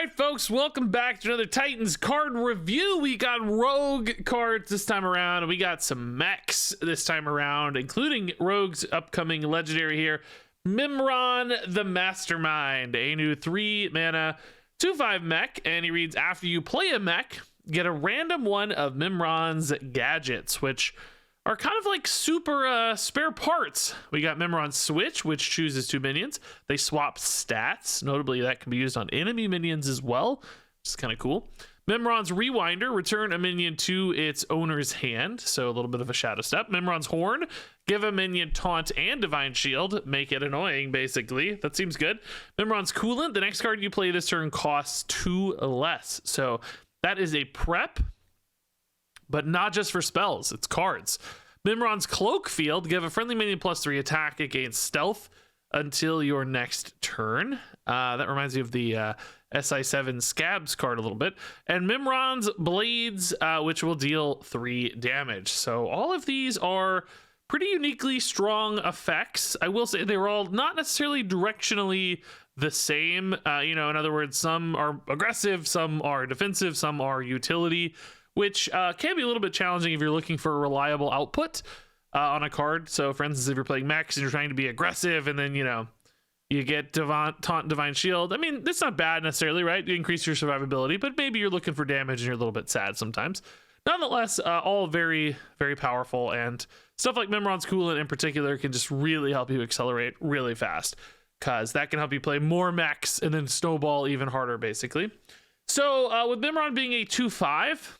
right, folks, welcome back to another Titans card review. We got Rogue cards this time around, and we got some mechs this time around, including Rogue's upcoming legendary here, MIMIRON the Mastermind, a new 3-mana 2/5 mech, and he reads, after you play a mech, get a random one of MIMIRON's gadgets, which are kind of like super spare parts. We got MIMIRON's Switch, which chooses 2 minions. They swap stats. Notably, that can be used on enemy minions as well, which is kind of cool. MIMIRON's Rewinder, return a minion to its owner's hand, so a little bit of a shadow step. MIMIRON's Horn, give a minion Taunt and Divine Shield, make it annoying, basically. That seems good. MIMIRON's Coolant, the next card you play this turn costs 2 less. So that is a prep, but not just for spells, it's cards. MIMIRON's Cloak Field, give a friendly minion +3 attack against stealth until your next turn. That reminds me of the SI7 Scabs card a little bit. And MIMIRON's Blades, which will deal 3 damage. So all of these are pretty uniquely strong effects. I will say they were all not necessarily directionally the same. In other words, some are aggressive, some are defensive, some are utility, which can be a little bit challenging if you're looking for a reliable output on a card. So for instance, if you're playing mechs and you're trying to be aggressive and then, you get Taunt, Divine Shield. I mean, that's not bad necessarily, right? You increase your survivability, but maybe you're looking for damage and you're a little bit sad sometimes. Nonetheless, all very, very powerful, and stuff like MIMIRON's Coolant in particular can just really help you accelerate really fast, because that can help you play more mechs and then snowball even harder, basically. So with MIMIRON being a 2/5,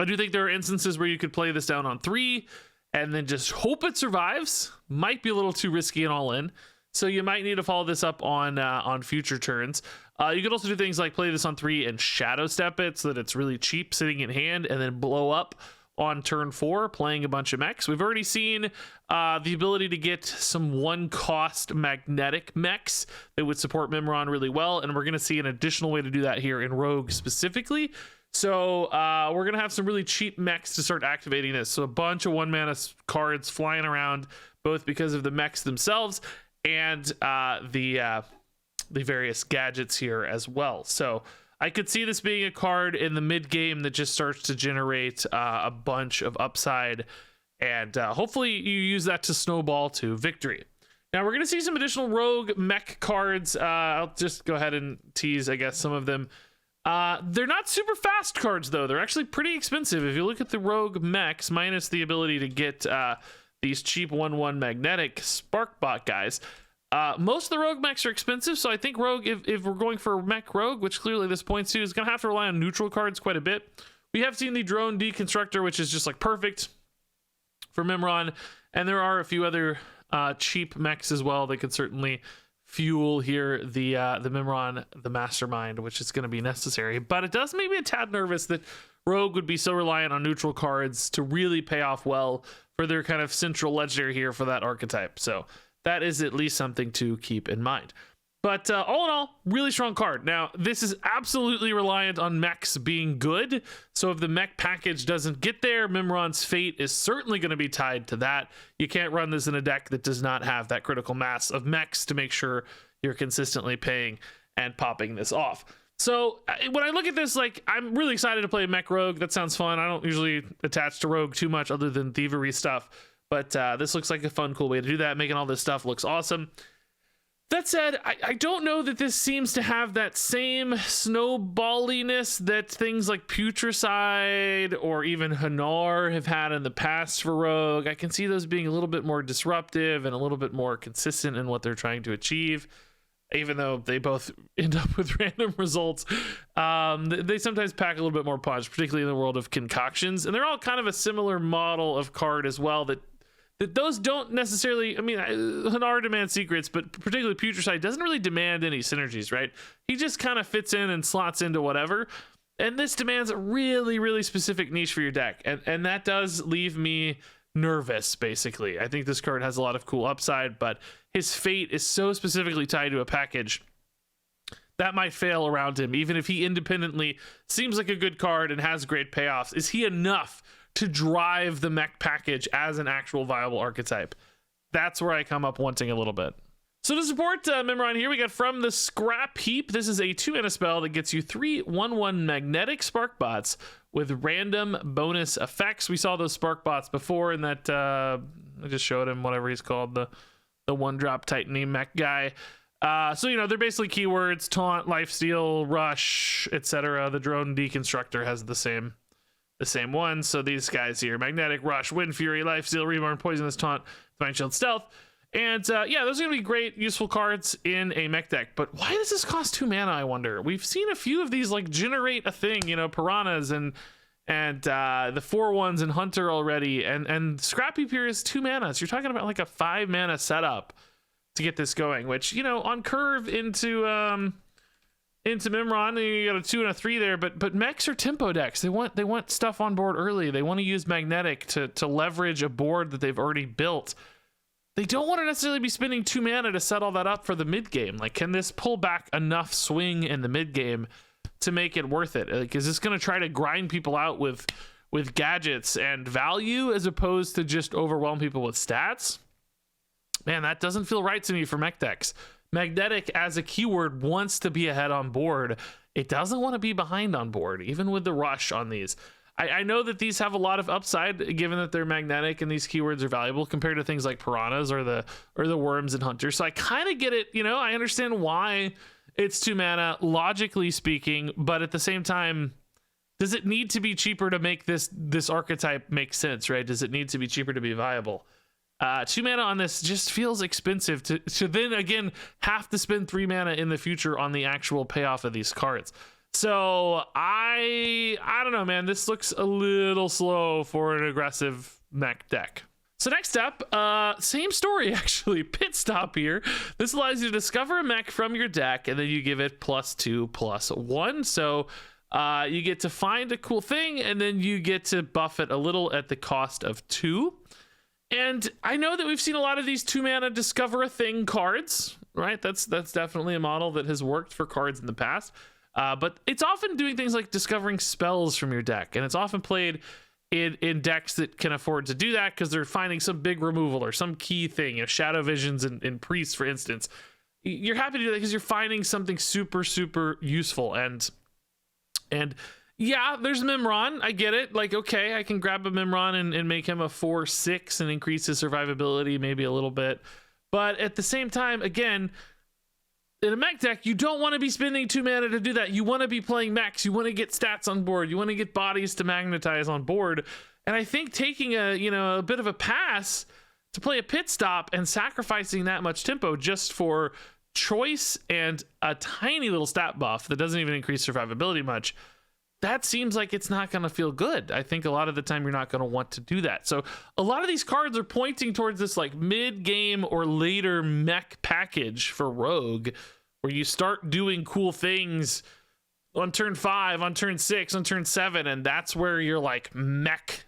I do think there are instances where you could play this down on 3 and then just hope it survives. Might be a little too risky and all in. So you might need to follow this up on future turns. You could also do things like play this on 3 and shadow step it so that it's really cheap sitting in hand, and then blow up on turn 4 playing a bunch of mechs. We've already seen the ability to get some 1-cost magnetic mechs that would support MIMIRON really well, and we're going to see an additional way to do that here in Rogue specifically. So we're going to have some really cheap mechs to start activating this. So a bunch of 1-mana cards flying around, both because of the mechs themselves and the various gadgets here as well. So I could see this being a card in the mid game that just starts to generate a bunch of upside, and hopefully you use that to snowball to victory. Now we're going to see some additional Rogue mech cards. I'll just go ahead and tease, I guess, some of them. They're not super fast cards, though. They're actually pretty expensive. If you look at the Rogue mechs, minus the ability to get these cheap 1/1 magnetic Sparkbot guys, most of the Rogue mechs are expensive. So I think Rogue, if we're going for Mech Rogue, which clearly this points to, is going to have to rely on neutral cards quite a bit. We have seen the Drone Deconstructor, which is just like perfect for MIMIRON, and there are a few other cheap mechs as well that could certainly fuel here the MIMIRON the Mastermind, which is going to be necessary. But it does make me a tad nervous that Rogue would be so reliant on neutral cards to really pay off well for their kind of central legendary here for that archetype. So that is at least something to keep in mind. But all in all, really strong card. Now, this is absolutely reliant on mechs being good. So if the mech package doesn't get there, MIMIRON's fate is certainly going to be tied to that. You can't run this in a deck that does not have that critical mass of mechs to make sure you're consistently paying and popping this off. So when I look at this, like, I'm really excited to play Mech Rogue. That sounds fun. I don't usually attach to Rogue too much other than thievery stuff. But this looks like a fun, cool way to do that. Making all this stuff looks awesome. That said, I don't know that this seems to have that same snowballiness that things like Putricide or even Hanar have had in the past for Rogue. I can see those being a little bit more disruptive and a little bit more consistent in what they're trying to achieve, even though they both end up with random results. They sometimes pack a little bit more punch, particularly in the world of concoctions, and they're all kind of a similar model of card as well that those don't necessarily, I mean, Hanar demands secrets, but particularly Putricide doesn't really demand any synergies, right? He just kind of fits in and slots into whatever. And this demands a really, really specific niche for your deck. And that does leave me nervous, basically. I think this card has a lot of cool upside, but his fate is so specifically tied to a package that might fail around him. Even if he independently seems like a good card and has great payoffs, is he enough to drive the mech package as an actual viable archetype? That's where I come up wanting a little bit. So to support MIMIRON here, we got From the Scrap Heap. This is a 2-mana spell that gets you 3 1/1 magnetic spark bots with random bonus effects. We saw those spark bots before in that I just showed him whatever he's called, the 1-drop Titan mech guy. So you know, they're basically keywords: taunt, lifesteal, rush, etc. The drone deconstructor has the same one. So these guys here: magnetic, rush, wind fury, lifesteal, reborn, poisonous, taunt, divine shield, stealth. And yeah, those are gonna be great, useful cards in a mech deck. But why does this cost 2 mana, I wonder? We've seen a few of these like generate a thing, you know, piranhas and the 4/1s in Hunter already, and Scrap Heap here is 2 mana. So you're talking about like a 5 mana setup to get this going, which, you know, on curve into MIMIRON, you got a 2 and a 3 there, but mechs are tempo decks. They want stuff on board early. They want to use magnetic to leverage a board that they've already built. They don't want to necessarily be spending 2 mana to set all that up for the mid game. Like, can this pull back enough swing in the mid game to make it worth it? Like, is this going to try to grind people out with gadgets and value as opposed to just overwhelm people with stats? Man, that doesn't feel right to me for mech decks. Magnetic as a keyword wants to be ahead on board. It doesn't want to be behind on board, even with the rush on these. I know that these have a lot of upside given that they're magnetic and these keywords are valuable compared to things like piranhas or the worms and hunters. So I kind of get it, you know, I understand why it's 2 mana, logically speaking, but at the same time, does it need to be cheaper to make this archetype make sense, right? Does it need to be cheaper to be viable? 2 mana on this just feels expensive to then again have to spend 3 mana in the future on the actual payoff of these cards. So I don't know, man. This looks a little slow for an aggressive mech deck. So next up, same story actually. Pit stop here. This allows you to discover a mech from your deck, and then you give it +2/+1. So you get to find a cool thing, and then you get to buff it a little at the cost of 2. And I know that we've seen a lot of these 2 mana discover a thing cards, right? That's definitely a model that has worked for cards in the past. But it's often doing things like discovering spells from your deck, and it's often played in decks that can afford to do that because they're finding some big removal or some key thing, you know, shadow visions in priests, for instance. You're happy to do that because you're finding something super, super useful. And yeah, there's MIMIRON. I get it. Like, okay, I can grab a MIMIRON and make him a 4/6 and increase his survivability maybe a little bit. But at the same time, again, in a mech deck, you don't want to be spending 2 mana to do that. You want to be playing mechs. You want to get stats on board. You want to get bodies to magnetize on board. And I think taking a bit of a pass to play a pit stop and sacrificing that much tempo just for choice and a tiny little stat buff that doesn't even increase survivability much, that seems like it's not going to feel good. I think a lot of the time you're not going to want to do that. So a lot of these cards are pointing towards this like mid-game or later mech package for Rogue, where you start doing cool things on turn 5, on turn 6, on turn 7, and that's where your like mech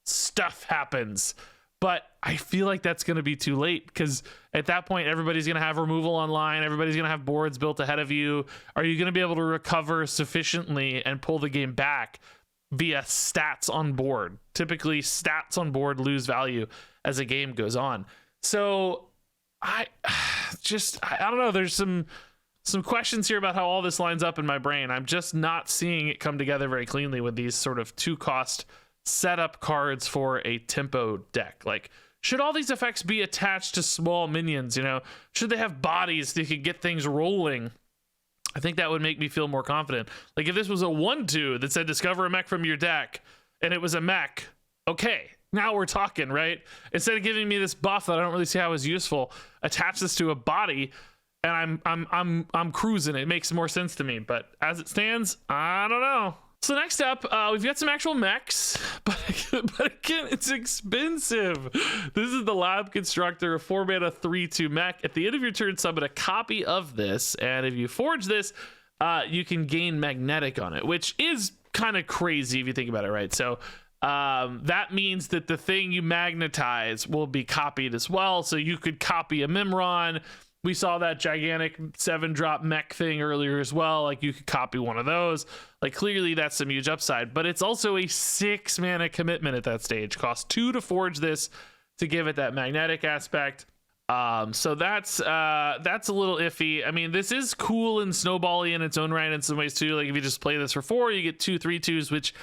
stuff happens. But I feel like that's going to be too late because at that point, everybody's going to have removal online. Everybody's going to have boards built ahead of you. Are you going to be able to recover sufficiently and pull the game back via stats on board? Typically, stats on board lose value as a game goes on. So I don't know. There's some questions here about how all this lines up in my brain. I'm just not seeing it come together very cleanly with these sort of 2-cost setup cards for a tempo deck. Like, should all these effects be attached to small minions? You know, should they have bodies that could get things rolling? I think that would make me feel more confident. Like, if this was a 1/2 that said discover a mech from your deck and it was a mech, okay, now we're talking, right? Instead of giving me this buff that I don't really see how is useful, attach this to a body and I'm cruising. It makes more sense to me, but as it stands, I don't know. So next up, we've got some actual mechs, but again, it's expensive. This is the Lab Constructor, a 4-mana 3/2 mech. At the end of your turn, summon a copy of this, and if you forge this, you can gain magnetic on it, which is kind of crazy if you think about it, right? So that means that the thing you magnetize will be copied as well. So you could copy a MIMIRON. We saw that gigantic 7-drop mech thing earlier as well. Like, you could copy one of those. Like, clearly that's some huge upside, but it's also a 6-mana commitment at that stage. Costs 2 to forge this to give it that magnetic aspect. So that's a little iffy. I mean, this is cool and snowbally in its own right in some ways too. Like if you just play this for 4, you get 2 3/2s, which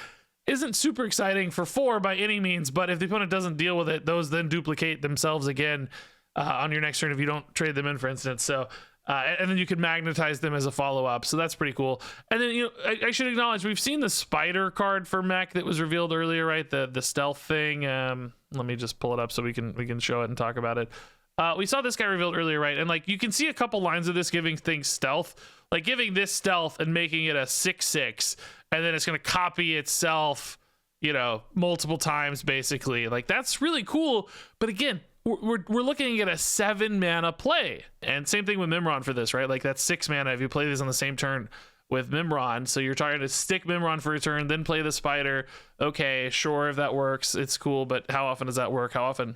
isn't super exciting for 4 by any means, but if the opponent doesn't deal with it, those then duplicate themselves again on your next turn if you don't trade them in, for instance. So and then you can magnetize them as a follow-up, so that's pretty cool. And then, you know, I should acknowledge we've seen the spider card for Mech that was revealed earlier, right? The stealth thing. Let me just pull it up so we can show it and talk about it. We saw this guy revealed earlier, right? And like you can see a couple lines of this giving things stealth, like giving this stealth and making it a 6/6, and then it's going to copy itself, you know, multiple times basically. Like that's really cool. But again, we're looking at a 7 mana play, and same thing with MIMIRON for this, right? Like that's 6 mana if you play these on the same turn with MIMIRON. So you're trying to stick MIMIRON for a turn, then play the spider. Okay, sure, if that works, it's cool. But how often does that work? How often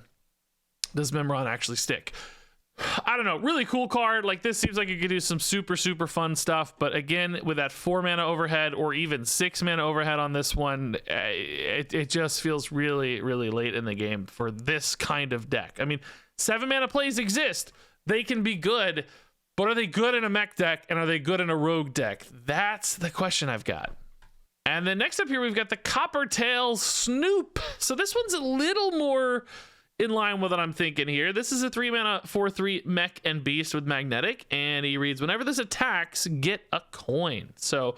does MIMIRON actually stick? I don't know. Really cool card. Like this seems like it could do some super fun stuff, but again, with that 4 mana overhead or even 6 mana overhead on this one, it just feels really late in the game for this kind of deck. I mean, 7 mana plays exist. They can be good, but are they good in a mech deck and are they good in a rogue deck? That's the question I've got. And then next up here, we've got the Coppertail Snoop. So this one's a little more in line with what I'm thinking here. This is a 3 mana 4/3 mech and beast with magnetic, and he reads, whenever this attacks, get a coin. So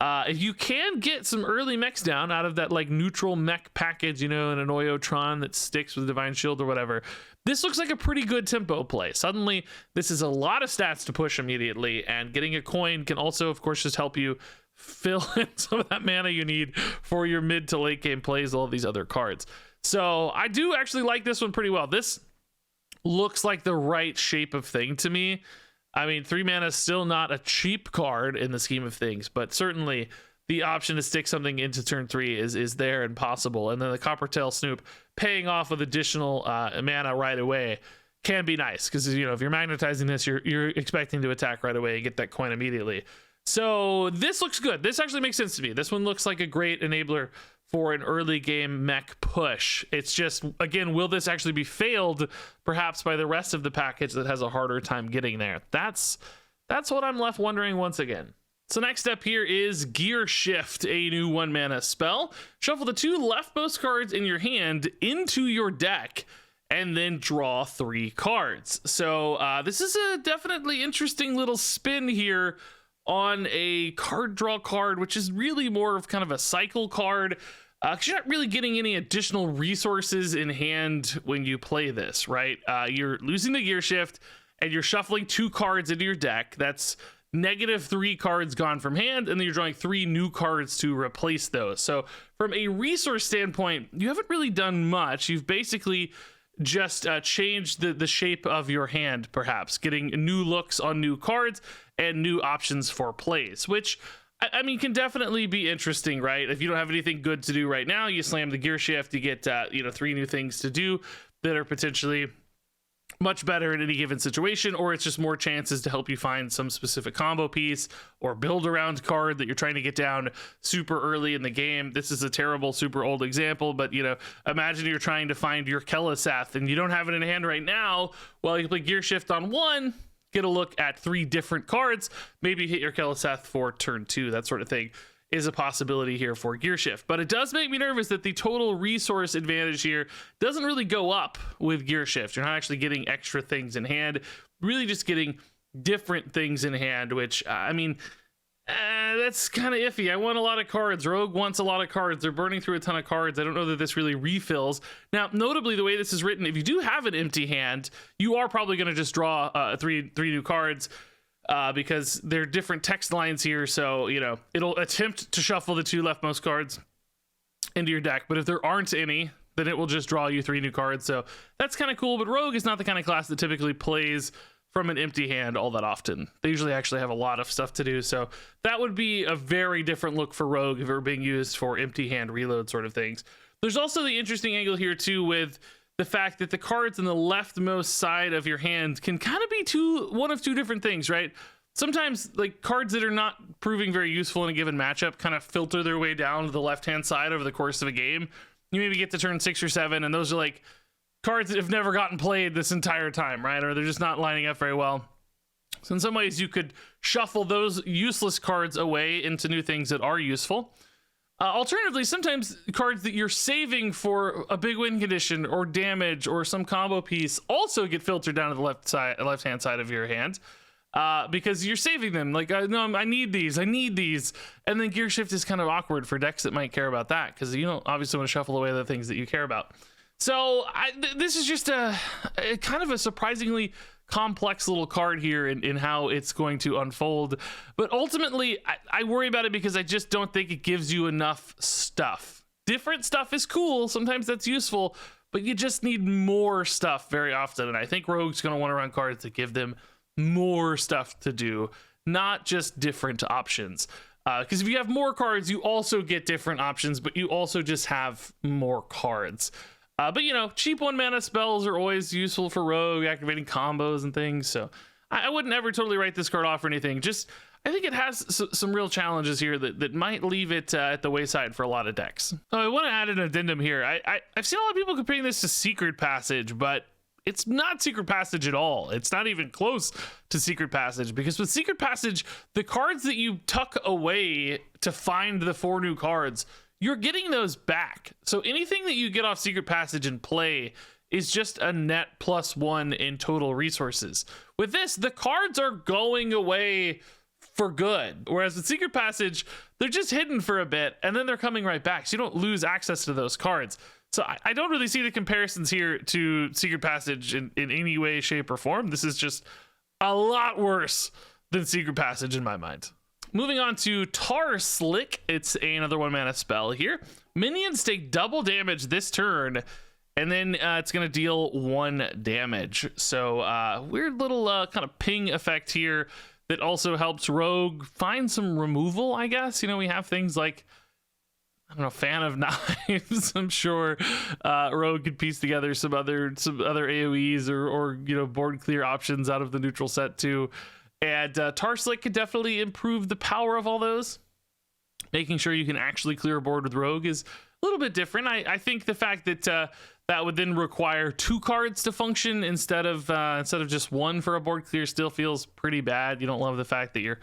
if you can get some early mechs down out of that like neutral mech package, you know, in an Oyotron that sticks with Divine Shield or whatever, this looks like a pretty good tempo play. Suddenly this is a lot of stats to push immediately, and getting a coin can also of course just help you fill in some of that mana you need for your mid to late game plays, all of these other cards. So I do actually like this one pretty well. This looks like the right shape of thing to me. I mean, 3 mana is still not a cheap card in the scheme of things, but certainly the option to stick something into turn 3 is there and possible. And then the Coppertail Snoop paying off with additional mana right away can be nice, because, you know, if you're magnetizing this, you're expecting to attack right away and get that coin immediately. So this looks good. This actually makes sense to me. This one looks like a great enabler for an early game mech push. It's just, again, will this actually be failed perhaps by the rest of the package that has a harder time getting there? That's what I'm left wondering once again. So next up here is Gear Shift, a new 1 mana spell. Shuffle the 2 leftmost cards in your hand into your deck and then draw 3 cards. So this is a definitely interesting little spin here on a card draw card, which is really more of kind of a cycle card, because you're not really getting any additional resources in hand when you play this, right? You're losing the Gear Shift and you're shuffling 2 cards into your deck. That's -3 cards gone from hand, and then you're drawing 3 new cards to replace those. So from a resource standpoint, you haven't really done much. You've basically just changed the shape of your hand, perhaps getting new looks on new cards and new options for plays, which I mean can definitely be interesting, right? If you don't have anything good to do right now, you slam the Gear Shift, you get 3 new things to do that are potentially much better in any given situation, or it's just more chances to help you find some specific combo piece or build around card that you're trying to get down super early in the game. This is a terrible, super old example, but you know, imagine you're trying to find your Kel'Asath and you don't have it in hand right now. Well, you can play Gear Shift on 1, get a look at 3 different cards, maybe hit your Kel'Asath for turn 2, that sort of thing is a possibility here for Gear Shift. But it does make me nervous that the total resource advantage here doesn't really go up with Gear Shift. You're not actually getting extra things in hand, really just getting different things in hand, which I mean, that's kind of iffy. I want a lot of cards. Rogue wants a lot of cards. They're burning through a ton of cards. I don't know that this really refills. Now, notably, the way this is written, if you do have an empty hand, you are probably going to just draw 3 new cards, because there are different text lines here. So, you know, it'll attempt to shuffle the 2 leftmost cards into your deck. But if there aren't any, then it will just draw you 3 new cards. So that's kind of cool. But Rogue is not the kind of class that typically plays from an empty hand all that often. They usually actually have a lot of stuff to do. So that would be a very different look for Rogue if it were being used for empty hand reload sort of things. There's also the interesting angle here too with the fact that the cards in the leftmost side of your hand can kind of be one of 2 different things, right? Sometimes like cards that are not proving very useful in a given matchup kind of filter their way down to the left-hand side over the course of a game. You maybe get to turn 6 or 7, and those are like cards that have never gotten played this entire time, right? Or they're just not lining up very well. So in some ways, you could shuffle those useless cards away into new things that are useful. Alternatively, sometimes cards that you're saving for a big win condition or damage or some combo piece also get filtered down to the left-hand side of your hand. Because you're saving them. Like, no, I need these. And then gear shift is kind of awkward for decks that might care about that, because you don't obviously want to shuffle away the things that you care about. So this is just a kind of a surprisingly complex little card here in how it's going to unfold. But ultimately, I worry about it because I just don't think it gives you enough stuff. Different stuff is cool. Sometimes that's useful, but you just need more stuff very often. And I think Rogue's going to want to run cards that give them more stuff to do, not just different options. Because if you have more cards, you also get different options, but you also just have more cards. But you know, cheap 1-mana spells are always useful for Rogue, activating combos and things. So I wouldn't ever totally write this card off or anything. Just I think it has some real challenges here that might leave it at the wayside for a lot of decks. So I want to add an addendum here. I've seen a lot of people comparing this to Secret Passage, but it's not Secret Passage at all. It's not even close to Secret Passage, because with Secret Passage, the cards that you tuck away to find the 4 new cards, you're getting those back. So anything that you get off Secret Passage and play is just a net +1 in total resources. With this, the cards are going away for good. Whereas with Secret Passage, they're just hidden for a bit and then they're coming right back. So you don't lose access to those cards. So I don't really see the comparisons here to Secret Passage in any way, shape, or form. This is just a lot worse than Secret Passage in my mind. Moving on to Tar Slick. It's another 1-mana spell here. Minions take double damage this turn, and then it's going to deal 1 damage. So weird little kind of ping effect here that also helps Rogue find some removal, I guess. You know, we have things like, I don't know, Fan of Knives. I'm sure Rogue could piece together some other AoEs or you know, board clear options out of the neutral set too. And Tar Slick could definitely improve the power of all those. Making sure you can actually clear a board with Rogue is a little bit different. I think the fact that that would then require 2 cards to function instead of just 1 for a board clear still feels pretty bad. You don't love the fact that you're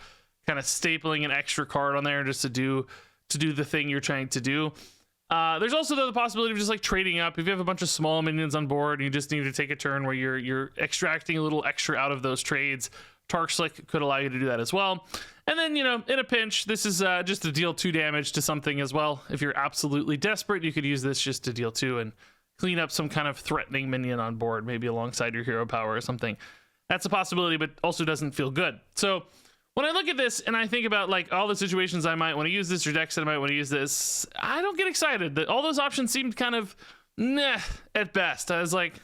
kind of stapling an extra card on there just to do the thing you're trying to do. There's also the possibility of just like trading up. If you have a bunch of small minions on board and you just need to take a turn where you're extracting a little extra out of those trades, Tar Slick could allow you to do that as well. And then, you know, in a pinch, this is just to deal 2 damage to something as well. If you're absolutely desperate, you could use this just to deal 2 and clean up some kind of threatening minion on board, maybe alongside your hero power or something. That's a possibility, but also doesn't feel good. So when I look at this and I think about like all the situations I might want to use this or decks that I might want to use this, I don't get excited. That all those options seemed kind of meh at best. I was like,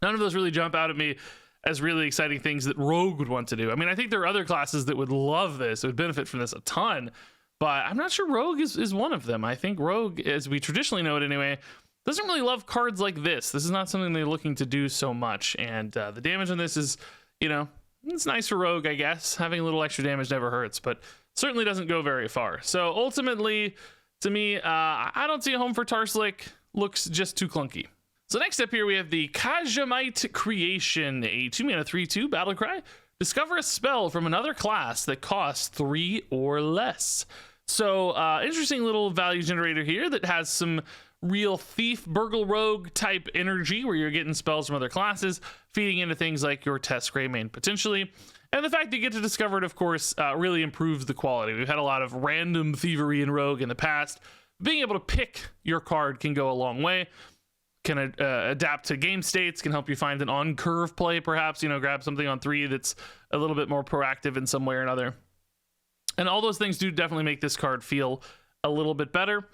none of those really jump out at me as really exciting things that Rogue would want to do. I mean, I think there are other classes that would love this, would benefit from this a ton, but I'm not sure Rogue is one of them. I think Rogue, as we traditionally know it anyway, doesn't really love cards like this. This is not something they're looking to do so much, and the damage on this is, you know, it's nice for Rogue, I guess. Having a little extra damage never hurts, but certainly doesn't go very far. So ultimately, to me, I don't see a home for Tar Slick. Looks just too clunky. So next up here, we have the Kajamite Creation, a 2-mana 3/2 battle cry. Discover a spell from another class that costs 3 or less. So interesting little value generator here that has some real thief, burgle rogue type energy where you're getting spells from other classes, feeding into things like your Test Greymane potentially. And the fact that you get to discover it, of course, really improves the quality. We've had a lot of random thievery in Rogue in the past. Being able to pick your card can go a long way. Can adapt to game states, can help you find an on-curve play, perhaps, you know, grab something on 3 that's a little bit more proactive in some way or another. And all those things do definitely make this card feel a little bit better.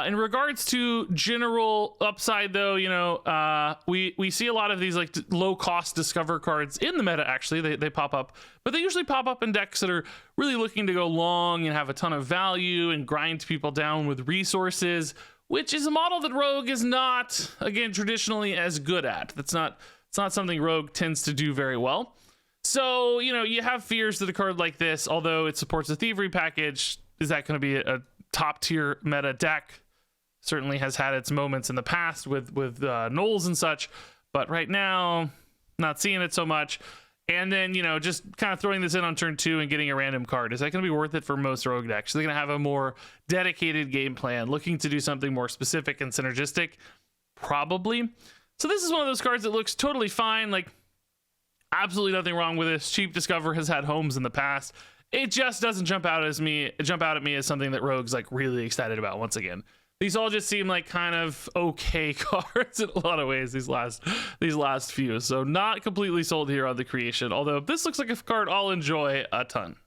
In regards to general upside, though, you know, we see a lot of these like low-cost discover cards in the meta, actually. They pop up, but they usually pop up in decks that are really looking to go long and have a ton of value and grind people down with resources, which is a model that Rogue is not, again, traditionally as good at. It's not something Rogue tends to do very well. So, you know, you have fears that a card like this, although it supports a thievery package, is that going to be a top tier meta deck? certainly has had its moments in the past with Knowles and such, but right now, not seeing it so much. And then, you know, just kind of throwing this in on turn 2 and getting a random card. Is that going to be worth it for most rogue decks? Are they going to have a more dedicated game plan, looking to do something more specific and synergistic? Probably. So this is one of those cards that looks totally fine. Like, absolutely nothing wrong with this. Cheap Discover has had homes in the past. It just doesn't jump out at me as something that Rogue's like really excited about once again. These all just seem like kind of okay cards in a lot of ways, these last few. So not completely sold here on the creation, although this looks like a card I'll enjoy a ton.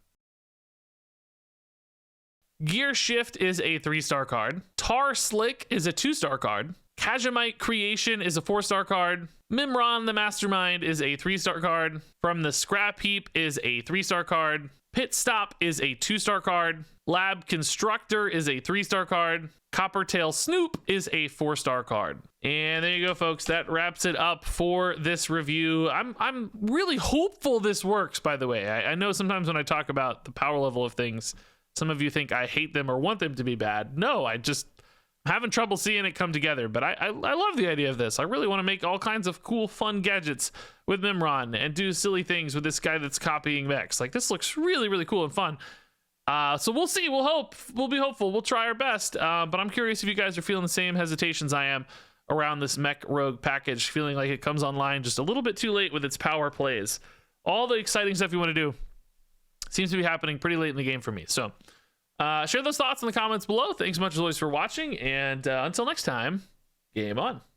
Gear Shift is a 3-star card. Tar Slick is a 2-star card. Kajamite Creation is a 4-star card. Mimiron the Mastermind is a 3-star card. From the Scrap Heap is a 3-star card. Pit Stop is a 2-star card. Lab Constructor is a 3-star card. Coppertail Snoop is a 4-star card. And there you go, folks. That wraps it up for this review. I'm really hopeful this works, by the way. I know sometimes when I talk about the power level of things, some of you think I hate them or want them to be bad. No, I'm having trouble seeing it come together, but I love the idea of this. I really want to make all kinds of cool, fun gadgets with Mimiron and do silly things with this guy that's copying mechs. Like, this looks really, really cool and fun. So we'll see. We'll be hopeful. We'll try our best. But I'm curious if you guys are feeling the same hesitations I am around this Mech Rogue package, feeling like it comes online just a little bit too late with its power plays. All the exciting stuff you want to do seems to be happening pretty late in the game for me. So share those thoughts in the comments below. Thanks so much as always for watching, and until next time, game on.